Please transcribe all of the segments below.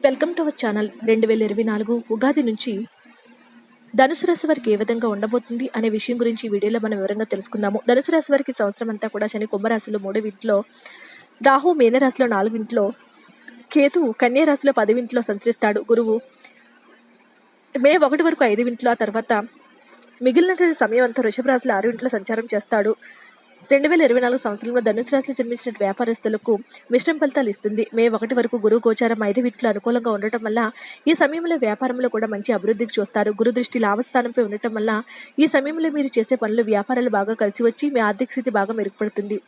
Welcome to our channel. 2024 Ugadi నుంచి ధనుసు రాశి వారికి ఏ విధంగా ఉండబోతుంది అనే విషయం గురించి ఈ వీడియోలో మనం వివరంగా తెలుసుకుందాము. ధనుసు రాశి వారికి సంవత్సరం అంతా కూడా శని కుంభరాశిలో 3వ ఇంట్లో, రాహు మీనరాశిలో 4వ ఇంట్లో, కేతువు కన్యా రాశిలో 10వ ఇంట్లో సంచరిస్తాడు. గురువు మే 1 వరకు 5వ ఇంట్లో, ఆ తర్వాత మిగిలిన సమయం అంతా వృషభ రాశిలో 6వ ఇంట్లో సంచారం చేస్తాడు. 2024 సంవత్సరంలో ధనుసు రాశిలో జన్మించిన వ్యాపారస్తులకు మిశ్రమ ఫలితాలు ఇస్తుంది. మే 1 వరకు గురువు గోచారం 5వ ఇంట్లో అనుకూలంగా ఉండటం వల్ల ఈ సమయంలో వ్యాపారంలో కూడా మంచి అభివృద్ధికి చూస్తారు. గురు దృష్టి లాభస్థానంపై ఉండటం వల్ల ఈ సమయంలో మీరు చేసే పనులు, వ్యాపారాలు బాగా కలిసి వచ్చి మీ ఆర్థిక స్థితి బాగా మెరుగుపడుతుంది.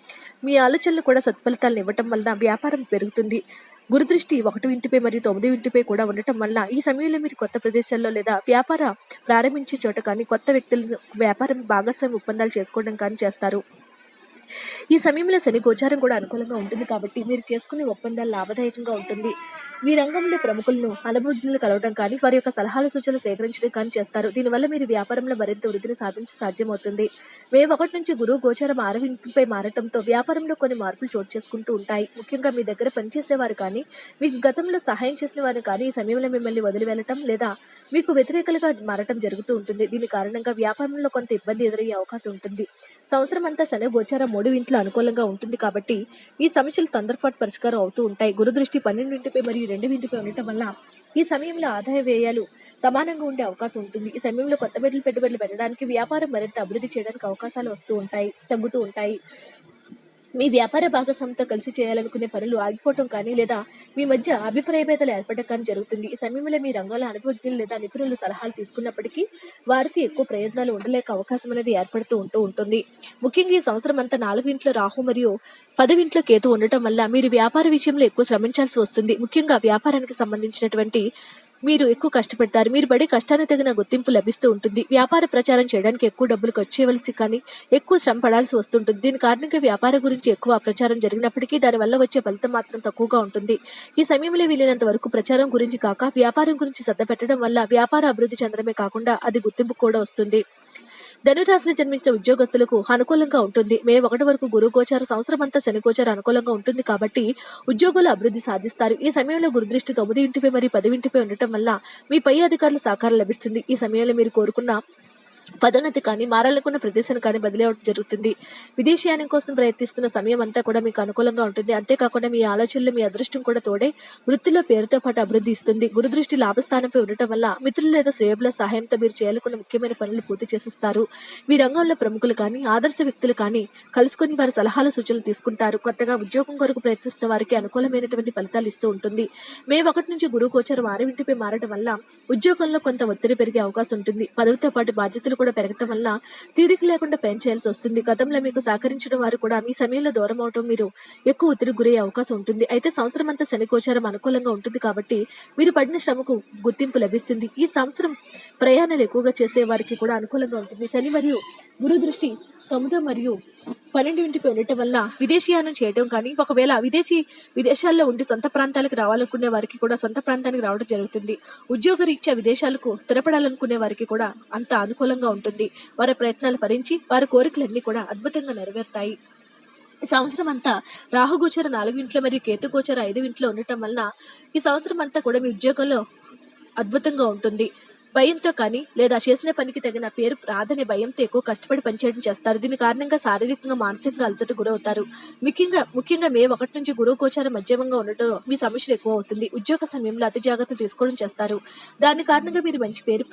మీ ఆలోచనలు కూడా సత్ఫలితాలను ఇవ్వటం వల్ల వ్యాపారం పెరుగుతుంది. గురుదృష్టి 1వ ఇంటిపై మరియు 9వ ఇంటిపై కూడా ఉండటం వల్ల ఈ సమయంలో మీరు కొత్త ప్రదేశాల్లో లేదా వ్యాపార ప్రారంభించే చోట కానీ కొత్త వ్యక్తులను వ్యాపారం భాగస్వామి ఒప్పందాలు చేసుకోవడం కానీ చేస్తారు. ఈ సమయంలో శని గోచారం కూడా అనుకూలంగా ఉంటుంది కాబట్టి మీరు చేసుకునే ఒప్పందాలు లాభదాయకంగా ఉంటుంది. మీ రంగంలో ప్రముఖులను, అనుభవజ్ఞులను కలవడం కానీ వారి యొక్క సలహాల సూచనలు సేకరించడం కానీ చేస్తారు. దీనివల్ల మీరు వ్యాపారంలో మరింత వృద్ధిని సాధ్యమవుతుంది. మే 1 నుంచి గురువు గోచారం 6వ ఇంటిపై మారటంతో వ్యాపారంలో కొన్ని మార్పులు చోటు చేసుకుంటూ ఉంటాయి. ముఖ్యంగా మీ దగ్గర పనిచేసేవారు కానీ, మీకు గతంలో సహాయం చేసిన వారు కానీ ఈ సమయంలో మిమ్మల్ని వదిలి వెళ్ళటం లేదా మీకు వ్యతిరేకలుగా మారటం జరుగుతూ ఉంటుంది. దీని కారణంగా వ్యాపారంలో కొంత ఇబ్బంది ఎదురయ్యే అవకాశం ఉంటుంది. సంవత్సరం అంతా శని గోచారం 3వ ఇంట్లో అనుకూలంగా ఉంటుంది కాబట్టి ఈ సమస్యలు తొందరపాటు పరిష్కారం అవుతూ ఉంటాయి. గురుదృష్టి 12వ ఇంటిపై మరియు 2వ ఇంటిపై ఉండటం వల్ల ఈ సమయంలో ఆదాయ వ్యయాలు సమానంగా ఉండే అవకాశం ఉంటుంది. ఈ సమయంలో కొత్త పెట్టుబడులు పెట్టడానికి, వ్యాపారం మరింత అభివృద్ధి చేయడానికి అవకాశాలు తగ్గుతూ ఉంటాయి. మీ వ్యాపార భాగస్వామితో కలిసి చేయాలనుకునే పనులు ఆగిపోవటం కానీ లేదా మీ మధ్య అభిప్రాయ భేదాలు ఏర్పడటం కానీ జరుగుతుంది. ఈ సమయంలో మీ రంగంలో అనుభవజ్ఞులు లేదా నిపుణులు సలహాలు తీసుకున్నప్పటికీ వారికి ఎక్కువ ప్రయోజనాలు ఉండలేక అవకాశం అనేది ఏర్పడుతూ ఉంటుంది. ముఖ్యంగా ఈ సంవత్సరం అంతా 4వ ఇంట్లో రాహు మరియు 10వ ఇంట్లో కేతు ఉండటం వల్ల మీరు వ్యాపార విషయంలో ఎక్కువ శ్రమించాల్సి వస్తుంది. ముఖ్యంగా వ్యాపారానికి సంబంధించినటువంటి మీరు ఎక్కువ కష్టపడతారు. మీరు పడే కష్టానికి తగిన గుర్తింపు లభిస్తూ ఉంటుంది. వ్యాపార ప్రచారం చేయడానికి ఎక్కువ డబ్బులు ఖర్చు చేయవలసి కానీ ఎక్కువ శ్రమ పడాల్సి వస్తుంటుంది. దీని కారణంగా వ్యాపారం గురించి ఎక్కువ ప్రచారం జరిగినప్పటికీ దానివల్ల వచ్చే ఫలితం మాత్రం తక్కువగా ఉంటుంది. ఈ సమయంలో వీలైనంత వరకు ప్రచారం గురించి కాక వ్యాపారం గురించి శ్రద్ధ పెట్టడం వల్ల వ్యాపార అభివృద్ధి చెందడమే కాకుండా అది గుర్తింపు కూడా వస్తుంది. ధనురాశిలో జన్మించిన ఉద్యోగస్తులకు అనుకూలంగా ఉంటుంది. మే 1 వరకు గురు గోచార, సంవత్సరం అంతా శని గోచార అనుకూలంగా ఉంటుంది కాబట్టి ఉద్యోగులు అభివృద్ధి సాధిస్తారు. ఈ సమయంలో గురుదృష్టి 9వ ఇంటిపై మరియు 10వ ఇంటిపై ఉండటం వల్ల మీ పై అధికారుల సహకారం లభిస్తుంది. ఈ సమయంలో మీరు కోరుకున్న పదోన్నతి కానీ, మారాలనుకున్న ప్రదేశాన్ని కానీ బదిలీ అవడం జరుగుతుంది. విదేశీయానం కోసం ప్రయత్నిస్తున్న సమయం అంతా కూడా మీకు అనుకూలంగా ఉంటుంది. అంతేకాకుండా మీ ఆలోచనలు, మీ అదృష్టం కూడా తోడే వృత్తిలో పేరుతో పాటు అభివృద్ధి ఇస్తుంది. గురుదృష్టి లాభస్థానంపై ఉండటం వల్ల మిత్రులు లేదా శ్రేయబుల సహాయంతో మీరు చేయాలనుకున్న ముఖ్యమైన పనులు పూర్తి చేసిస్తారు. మీ రంగంలో ప్రముఖులు కానీ, ఆదర్శ వ్యక్తులు కానీ కలుసుకొని వారి సలహాల సూచనలు తీసుకుంటారు. కొత్తగా ఉద్యోగం కొరకు ప్రయత్నిస్తున్న వారికి అనుకూలమైనటువంటి ఫలితాలు ఇస్తూ ఉంటుంది. మే 1 నుంచి గురువు గోచారం 6వ ఇంటిపై మారడం వల్ల ఉద్యోగంలో కొంత ఒత్తిడి పెరిగే అవకాశం ఉంటుంది. పదవితో పాటు బాధ్యతలు కూడా పెరగటం వల్ల తీరిక లేకుండా పని చేయాల్సి వస్తుంది. గతంలో మీకు సహకరించడం వారు కూడా మీ సమయంలో దూరం అవడం మీరు ఎక్కువ ఒత్తిడికి గురయ్యే అవకాశం ఉంటుంది. అయితే సంవత్సరం అంతా శని గోచారం అనుకూలంగా ఉంటుంది కాబట్టి మీరు పడిన శ్రమకు గుర్తింపు లభిస్తుంది. ఈ సంవత్సరం ప్రయాణాలు ఎక్కువగా చేసే వారికి కూడా అనుకూలంగా ఉంటుంది. శని మరియు గురు దృష్టి 9వ మరియు 12వ ఇంటిపై ఉండటం వల్ల విదేశీయానం చేయడం కానీ, ఒకవేళ విదేశాల్లో ఉండి సొంత ప్రాంతాలకు రావాలనుకునే వారికి కూడా సొంత ప్రాంతానికి రావడం జరుగుతుంది. ఉద్యోగరీత్యా విదేశాలకు స్థిరపడాలనుకునే వారికి కూడా అంత అనుకూలంగా ఉంటుంది. వారి ప్రయత్నాలు ఫలించి వారి కోరికలన్నీ కూడా అద్భుతంగా నెరవేరుతాయి. ఈ సంవత్సరం అంతా రాహుగోచర 4వ ఇంట్లో మరియు కేతుగోచర 5వ ఇంట్లో ఉండటం వలన ఈ సంవత్సరం అంతా కూడా మీ ఉద్యోగంలో అద్భుతంగా ఉంటుంది. భయంతో కానీ లేదా చేసిన పనికి తగిన పేరు రాదనే భయంతో ఎక్కువ కష్టపడి పనిచేయడం చేస్తారు. దీని కారణంగా శారీరకంగా, మానసికంగా అలసట గురవుతారు. ముఖ్యంగా మే 1 నుంచి గురువు గోచారం మధ్యమంగా ఉండటం మీ సమస్యలు ఎక్కువ అవుతుంది. ఉద్యోగ సమయంలో అతి జాగ్రత్త తీసుకోవడం చేస్తారు. దాని కారణంగా మీరు మంచి పేరు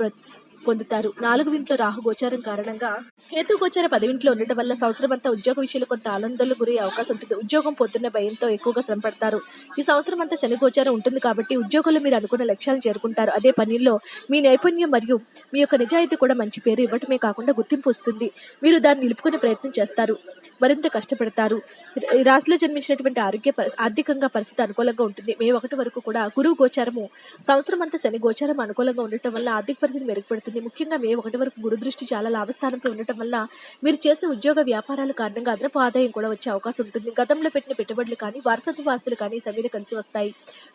పొందుతారు. 4వ ఇంట్లో రాహు గోచారం కారణంగా కేతు గోచార 10వ ఇంట్లో ఉండటం వల్ల సంవత్సరం అంతా ఉద్యోగ విషయంలో కొంత ఆనందంలో గురయ్యే అవకాశం ఉంటుంది. ఉద్యోగం పొద్దున్న భయంతో ఎక్కువగా శ్రమ పడతారు. ఈ సంవత్సరం అంతా శని గోచారం ఉంటుంది కాబట్టి ఉద్యోగంలో మీరు అనుకున్న లక్ష్యాలను చేరుకుంటారు. అదే పనిలో మీ నైపుణ్యం మరియు మీ యొక్క నిజాయితీ కూడా మంచి పేరు ఇవ్వటమే కాకుండా గుర్తింపు వస్తుంది. మీరు దాన్ని నిలుపుకునే ప్రయత్నం చేస్తారు, మరింత కష్టపడతారు. ఈ రాశిలో జన్మించినటువంటి ఆర్థికంగా పరిస్థితి అనుకూలంగా ఉంటుంది. మే 1 వరకు కూడా గురువు గోచారము, సంవత్సరం అంతా శని గోచారం అనుకూలంగా ఉండటం వల్ల ఆర్థిక పరిస్థితి మెరుగుపడుతుంది. ముఖ్యంగా మే 1 వరకు గురు దృష్టి చాలా లాభస్థానంపై ఉండటం వల్ల మీరు చేసే ఉద్యోగ వ్యాపారాల కారణంగా అదనపు ఆదాయం కూడా వచ్చే అవకాశం ఉంటుంది. గతంలో పెట్టిన పెట్టుబడులు కానీ, వారసత్వ ఆస్తులు కానీ ఈ సమయంలో కలిసి వస్తాయి.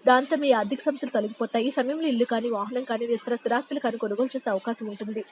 దాంతో మీ ఆర్థిక సమస్యలు తొలగిపోతాయి. ఈ సమయంలో ఇల్లు కానీ, వాహనం కానీ, ఇతర స్థిరాస్తులు కానీ కొనుగోలు చేసే అవకాశం ఉంటుంది.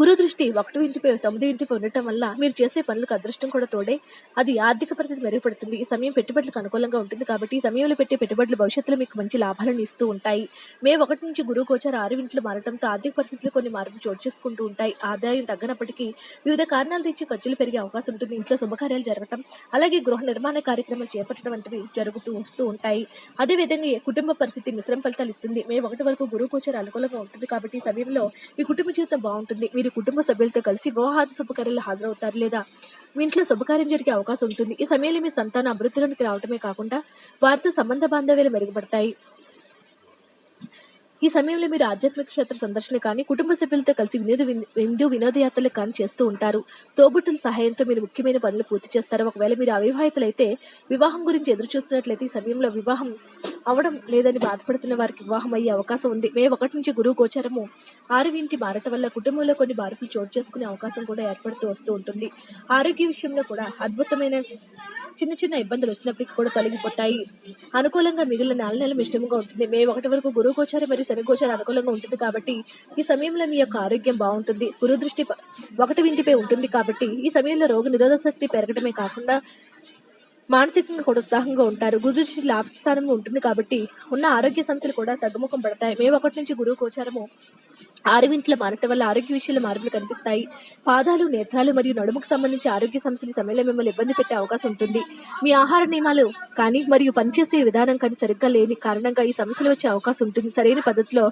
గురు దృష్టి 1 ఇంటిపై 9 ఇంటిపై ఉండటం వల్ల మీరు చేసే పనులకు అదృష్టం కూడా తోడే అది ఆర్థిక పరిస్థితి మెరుగుపడుతుంది. ఈ సమయం పెట్టుబడులకు అనుకూలంగా ఉంటుంది కాబట్టి ఈ సమయంలో పెట్టే పెట్టుబడులు భవిష్యత్తులో మీకు మంచి లాభాలను ఇస్తూ ఉంటాయి. మే 1 నుంచి గురువు గోచారం 6 ఇంట్లో మారడంతో ఆర్థిక పరిస్థితులు కొన్ని మార్పులు చోటు చేసుకుంటూ ఉంటాయి. ఆదాయం తగ్గనప్పటికీ వివిధ కారణాల నుంచి ఖర్చులు పెరిగే అవకాశం ఉంటుంది. ఇంట్లో శుభకార్యాలు జరగటం, అలాగే గృహ నిర్మాణ కార్యక్రమాలు చేపట్టడం వంటివి జరుగుతూ వస్తూ ఉంటాయి. అదేవిధంగా కుటుంబ పరిస్థితి మిశ్రమ ఫలితాలు ఇస్తుంది. మే 1 వరకు గురువు గోచారం అనుకూలంగా ఉంటుంది కాబట్టి ఈ సమయంలో మీ కుటుంబ జీవితం బాగుంటుంది. మీరు కుటుంబ సభ్యులతో కలిసి వివాహాది శుభకార్యాలు హాజరవుతారు లేదా మీ ఇంట్లో శుభకార్యం జరిగే అవకాశం ఉంటుంది. ఈ సమయంలో మీ సంతానం అభివృద్ధిలోనికి రావడమే కాకుండా వారితో సంబంధ బాంధవ్యాలు మెరుగుపడతాయి. ఈ సమయంలో మీరు ఆధ్యాత్మిక క్షేత్ర సందర్శన కానీ కుటుంబ సభ్యులతో కలిసి వినోదయాత్రలు కానీ చేస్తూ ఉంటారు. తోబుట్టుల సహాయంతో మీరు ముఖ్యమైన పనులు పూర్తి చేస్తారు. ఒకవేళ మీరు అవివాహితులైతే వివాహం గురించి ఎదురు చూస్తున్నట్లయితే ఈ సమయంలో వివాహం అవడం లేదని బాధపడుతున్న వారికి వివాహం అయ్యే అవకాశం ఉంది. మే 1 నుంచి గురువు గోచారము 6 ఇంటి మారటం వల్ల కుటుంబంలో కొన్ని మార్పులు చోటు చేసుకునే అవకాశం కూడా ఏర్పడుతూ వస్తూ ఉంటుంది. ఆరోగ్య విషయంలో కూడా అద్భుతమైన చిన్న చిన్న ఇబ్బందులు వచ్చినప్పటికీ కూడా తొలగిపోతాయి. అనుకూలంగా మిగిలిన 4 నెలలు మిశ్రమంగా ఉంటుంది. మే 1 వరకు గురువు గోచారం మరియు శని గోచారం అనుకూలంగా ఉంటుంది కాబట్టి ఈ సమయంలో మీ యొక్క ఆరోగ్యం బాగుంటుంది. గురు దృష్టి 1 ఇంటిపై ఉంటుంది కాబట్టి ఈ సమయంలో రోగ నిరోధక శక్తి పెరగడమే కాకుండా మానసికంగా కూడా ఉత్సాహంగా ఉంటారు. గురు దృష్టి లాభస్థానంలో ఉంటుంది కాబట్టి ఉన్న ఆరోగ్య సమస్యలు కూడా తగ్గుముఖం పడతాయి. మే 1 నుంచి గురువు గోచారము 6 ఇంట్లో మారటం వల్ల ఆరోగ్య విషయంలో మార్పులు కనిపిస్తాయి. పాదాలు, నేత్రాలు మరియు నడుముకు సంబంధించి ఆరోగ్య సమస్యల సమయంలో మిమ్మల్ని ఇబ్బంది పెట్టే అవకాశం ఉంటుంది. మీ ఆహార నియమాలు కానీ మరియు పనిచేసే విధానం కానీ సరిగ్గా లేని కారణంగా ఈ సమస్యలు వచ్చే అవకాశం ఉంటుంది. సరైన పద్ధతిలో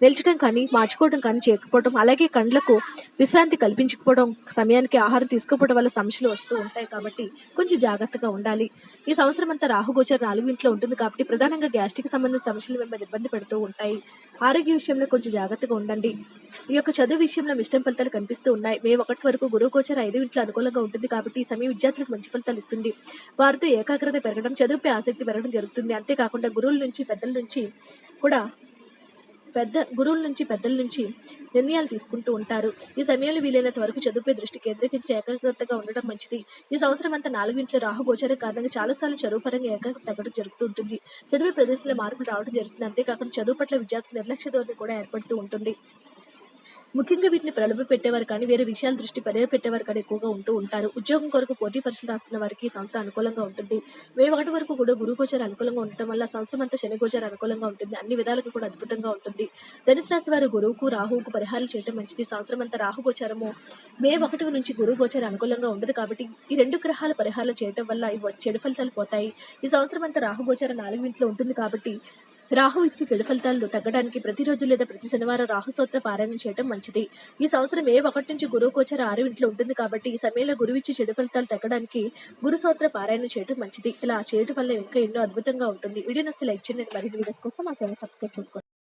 నిల్చడం కానీ మార్చుకోవడం కానీ చేయకపోవడం, అలాగే కండ్లకు విశ్రాంతి కల్పించకపోవడం, సమయానికి ఆహారం తీసుకోకపోవడం వల్ల సమస్యలు వస్తూ ఉంటాయి కాబట్టి కొంచెం జాగ్రత్తగా ఉండాలి. ఈ సంవత్సరం అంతా రాహుగోచారం 4 ఇంట్లో ఉంటుంది కాబట్టి ప్రధానంగా గ్యాస్ట్రిక్ సంబంధించిన సమస్యలు మిమ్మల్ని ఇబ్బంది పెడుతూ ఉంటాయి. ఆరోగ్య విషయంలో కొంచెం జాగ్రత్తగా ఉండండి. ఈ యొక్క చదువు విషయంలో మిశ్రమ ఫలితాలు కనిపిస్తూ ఉన్నాయి. మే 1 వరకు గురువు గోచారం 5 ఇంట్లో అనుకూలంగా ఉంటుంది కాబట్టి ఈ సమయం విద్యార్థులకు మంచి ఫలితాలు ఇస్తుంది. వారితో ఏకాగ్రత పెరగడం, చదువుపై ఆసక్తి పెరగడం జరుగుతుంది. అంతేకాకుండా గురువుల నుంచి పెద్దల నుంచి నిర్ణయాలు తీసుకుంటూ ఉంటారు. ఈ సమయంలో వీలైనంత వరకు చదువుపై దృష్టి కేంద్రీకరించి ఏకాగ్రతగా ఉండడం మంచిది. ఈ సంవత్సరం అంతా 4 ఇంట్లో రాహు గోచారం కారణంగా చాలాసార్లు చదువు పరంగా ఏకాగ్రత తగ్గడం జరుగుతూ ఉంటుంది. చదివే ప్రదేశంలో మార్పులు రావడం జరుగుతుంది. అంతేకాకుండా చదువు పట్ల విద్యార్థుల నిర్లక్ష్య ధోరణి కూడా ఏర్పడుతూ ఉంటుంది. ముఖ్యంగా వీటిని ప్రలోభ పెట్టేవారు కానీ వేరే విషయాల దృష్టి పెట్టేవారు కానీ ఎక్కువగా ఉంటూ ఉంటారు. ఉద్యోగం కొరకు పోటీ పరీక్షలు రాస్తున్న వారికి ఈ సంవత్సరం అనుకూలంగా ఉంటుంది. మే 1 వరకు కూడా గురు గోచారం అనుకూలంగా ఉండటం వల్ల సంవత్సరం అంతా శని గోచారం అనుకూలంగా ఉంటుంది. అన్ని విధాలకు కూడా అద్భుతంగా ఉంటుంది. ధనుసు రాశి వారు గురువుకు రాహువుకు పరిహారాలు చేయడం మంచిది. సంవత్సరం అంతా రాహు గోచారము మే 1 నుంచి గురు గోచారం అనుకూలంగా ఉండదు కాబట్టి ఈ 2 గ్రహాల పరిహారాలు చేయడం వల్ల ఇవి చెడు ఫలితాలు పోతాయి. ఈ సంవత్సరం అంతా రాహు గోచారం 4 ఇంట్లో ఉంటుంది కాబట్టి రాహు ఇచ్చే చెడు ఫలితాలు తగ్గడానికి ప్రతిరోజు లేదా ప్రతి శనివారం రాహు స్తోత్ర పారాయణం చేయడం మంచిది. ఈ సంవత్సరం మే 1 నుంచి గురువు గోచారం 6 ఇంట్లో ఉంటుంది కాబట్టి ఈ సమయంలో గురువు ఇచ్చే చెడు ఫలితాలు తగ్గడానికి గురు స్తోత్ర పారాయణం చేయడం మంచిది. ఇలా చేయడం వల్ల ఇంకా ఎన్నో అద్భుతంగా ఉంటుంది. వీడియో నచ్చితే లైక్ చేయండి. మరిన్ని వీడియోస్ కోసం మా ఛానల్ సబ్స్క్రైబ్ చేసుకోండి.